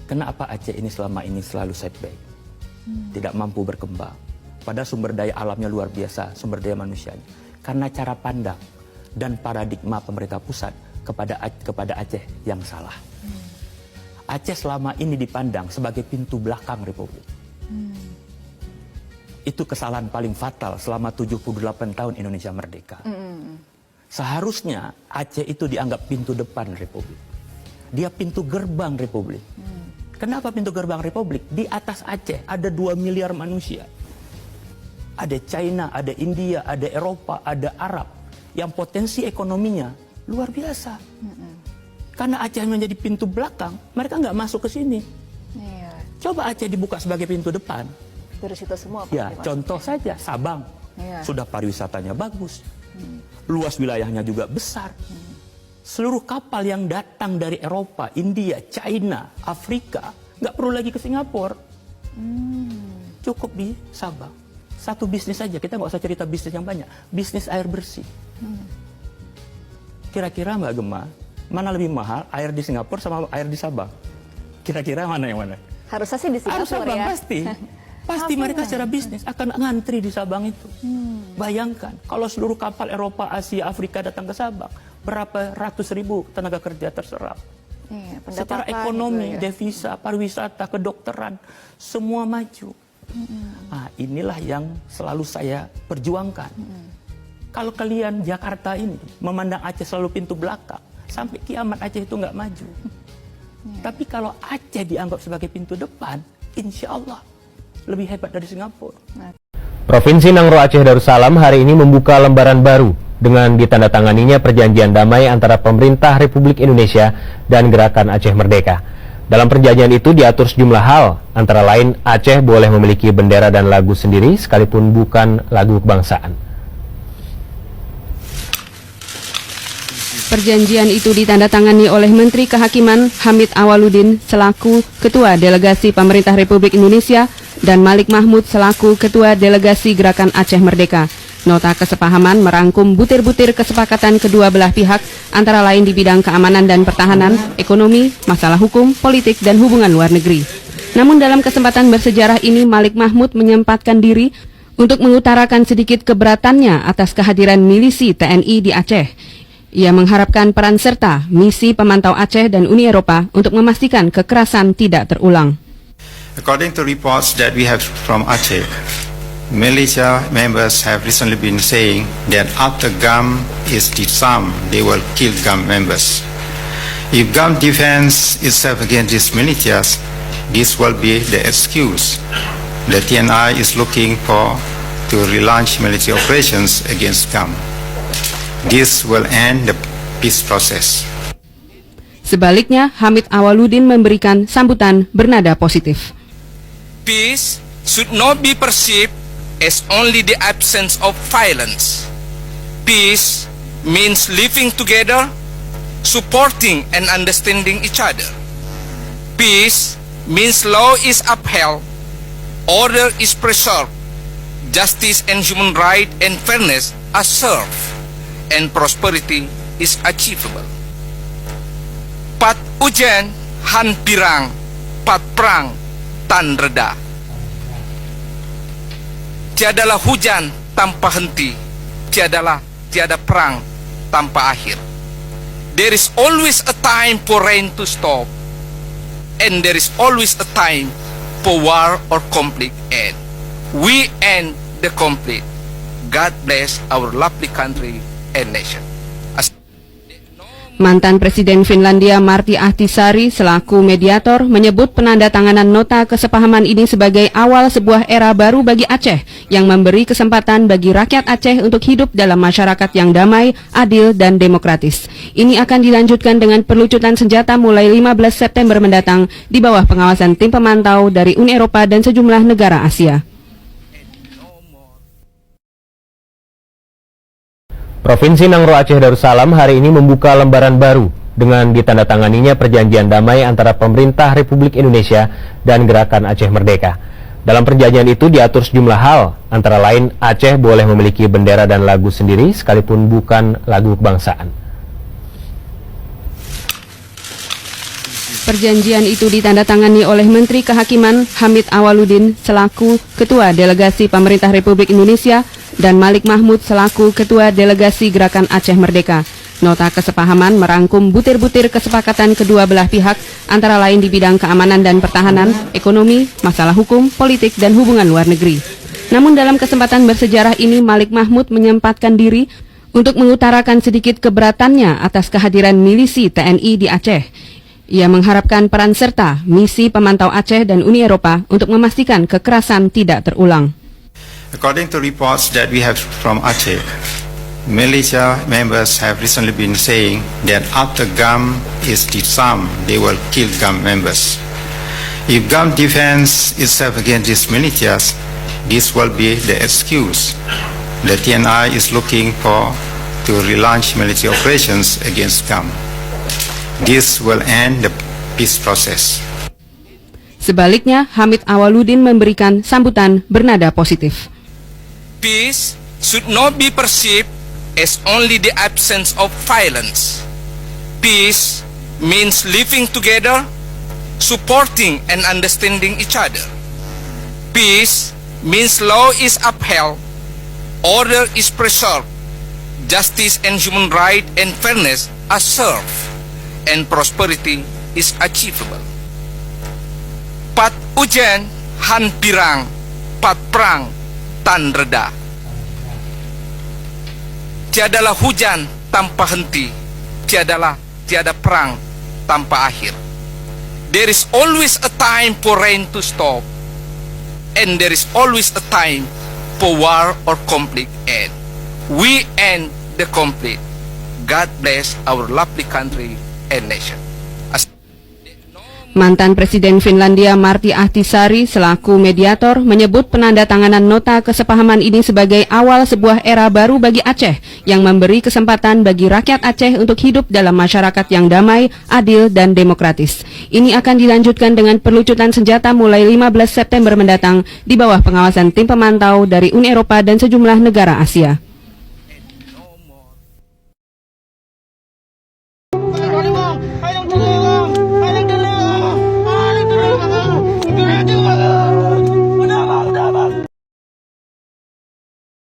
Kenapa Aceh ini selama ini selalu setback? Tidak mampu berkembang. Padahal sumber daya alamnya luar biasa, sumber daya manusianya. Karena cara pandang dan paradigma pemerintah pusat kepada Aceh yang salah. Aceh selama ini dipandang sebagai pintu belakang Republik. Itu kesalahan paling fatal selama 78 tahun Indonesia merdeka. Seharusnya Aceh itu dianggap pintu depan Republik. Dia pintu gerbang Republik. Kenapa pintu gerbang Republik? Di atas Aceh ada 2 miliar manusia. Ada China, ada India, ada Eropa, ada Arab. Yang potensi ekonominya luar biasa. Karena Aceh menjadi pintu belakang, mereka nggak masuk ke sini. Iya. Coba Aceh dibuka sebagai pintu depan. Dari situ semua. Ya, contoh saja Sabang. Sudah pariwisatanya bagus. Luas wilayahnya juga besar. Seluruh kapal yang datang dari Eropa, India, China, Afrika, nggak perlu lagi ke Singapura. Cukup di Sabang. Satu bisnis saja, kita nggak usah cerita bisnis yang banyak. Bisnis air bersih. Kira-kira Mbak Gemma, mana lebih mahal air di Singapura sama air di Sabang? Kira-kira mana yang mana? Harusnya sih di Singapura. Harus Sabang, ya. pasti. Pasti mereka secara bisnis akan ngantri di Sabang itu. Bayangkan, kalau seluruh kapal Eropa, Asia, Afrika datang ke Sabang, berapa ratus ribu tenaga kerja terserap. Iya, Secara ekonomi, devisa, pariwisata, kedokteran, semua maju. Nah, inilah yang selalu saya perjuangkan. Kalau kalian Jakarta ini memandang Aceh selalu pintu belakang, sampai kiamat Aceh itu nggak maju. Tapi kalau Aceh dianggap sebagai pintu depan, insya Allah lebih hebat dari Singapura. Provinsi Nangro Aceh Darussalam hari ini membuka lembaran baru dengan ditandatanganinya perjanjian damai antara pemerintah Republik Indonesia dan Gerakan Aceh Merdeka. Dalam perjanjian itu diatur sejumlah hal, antara lain Aceh boleh memiliki bendera dan lagu sendiri sekalipun bukan lagu kebangsaan. Perjanjian itu ditandatangani oleh Menteri Kehakiman Hamid Awaludin selaku Ketua Delegasi Pemerintah Republik Indonesia dan Malik Mahmud selaku Ketua Delegasi Gerakan Aceh Merdeka. Nota kesepahaman merangkum butir-butir kesepakatan kedua belah pihak antara lain di bidang keamanan dan pertahanan, ekonomi, masalah hukum, politik, dan hubungan luar negeri. Namun dalam kesempatan bersejarah ini Malik Mahmud menyempatkan diri untuk mengutarakan sedikit keberatannya atas kehadiran milisi TNI di Aceh. Ia mengharapkan peran serta misi pemantau Aceh dan Uni Eropa untuk memastikan kekerasan tidak terulang. According to reports that we have from Aceh, militia members have recently been saying that after GAM is disarmed, they will kill GAM members. If GAM defends itself against these militias, this will be the excuse the TNI is looking for to relaunch military operations against GAM. This will end the peace process. Sebaliknya, Hamid Awaludin memberikan sambutan bernada positif. Peace should not be perceived as only the absence of violence. Peace means living together, supporting and understanding each other. Peace means law is upheld, order is preserved, justice and human rights and fairness are served, and prosperity is achievable. Pat ujian han pirang, pat perang tan reda. Tiadalah hujan tanpa henti, tiada perang tanpa akhir. There is always a time for rain to stop, and there is always a time for war or conflict end. We end the conflict. God bless our lovely country and nation. Mantan Presiden Finlandia Martti Ahtisaari selaku mediator menyebut penandatanganan nota kesepahaman ini sebagai awal sebuah era baru bagi Aceh yang memberi kesempatan bagi rakyat Aceh untuk hidup dalam masyarakat yang damai, adil, dan demokratis. Ini akan dilanjutkan dengan perlucutan senjata mulai 15 September mendatang di bawah pengawasan tim pemantau dari Uni Eropa dan sejumlah negara Asia. Provinsi Nangro Aceh Darussalam hari ini membuka lembaran baru dengan ditandatanganinya perjanjian damai antara pemerintah Republik Indonesia dan Gerakan Aceh Merdeka. Dalam perjanjian itu diatur sejumlah hal, antara lain Aceh boleh memiliki bendera dan lagu sendiri sekalipun bukan lagu kebangsaan. Perjanjian itu ditandatangani oleh Menteri Kehakiman Hamid Awaludin selaku Ketua Delegasi Pemerintah Republik Indonesia dan Malik Mahmud selaku Ketua Delegasi Gerakan Aceh Merdeka. Nota kesepahaman merangkum butir-butir kesepakatan kedua belah pihak antara lain di bidang keamanan dan pertahanan, ekonomi, masalah hukum, politik, dan hubungan luar negeri. Namun dalam kesempatan bersejarah ini Malik Mahmud menyempatkan diri untuk mengutarakan sedikit keberatannya atas kehadiran milisi TNI di Aceh. Ia mengharapkan peran serta misi pemantau Aceh dan Uni Eropa untuk memastikan kekerasan tidak terulang. According to reports that we have from Aceh, Malaysia members have recently been saying that after GAM is disarmed, they will kill GAM members. If GAM defends itself against these militias, this will be the excuse the TNI is looking for to relaunch military operations against GAM. This will end the peace process. Sebaliknya, Hamid Awaludin memberikan sambutan bernada positif. Peace should not be perceived as only the absence of violence. Peace means living together, supporting and understanding each other. Peace means law is upheld, order is preserved, justice and human right and fairness are served, and prosperity is achievable. Pat ujan, han pirang, pat perang, tan reda. Tiadalah hujan tanpa henti, tiada perang tanpa akhir. There is always a time for rain to stop, and there is always a time for war or conflict end. We end the conflict. God bless our lovely country and nation. Mantan Presiden Finlandia Martti Ahtisaari selaku mediator menyebut penandatanganan nota kesepahaman ini sebagai awal sebuah era baru bagi Aceh yang memberi kesempatan bagi rakyat Aceh untuk hidup dalam masyarakat yang damai, adil, dan demokratis. Ini akan dilanjutkan dengan perlucutan senjata mulai 15 September mendatang di bawah pengawasan tim pemantau dari Uni Eropa dan sejumlah negara Asia. Hayong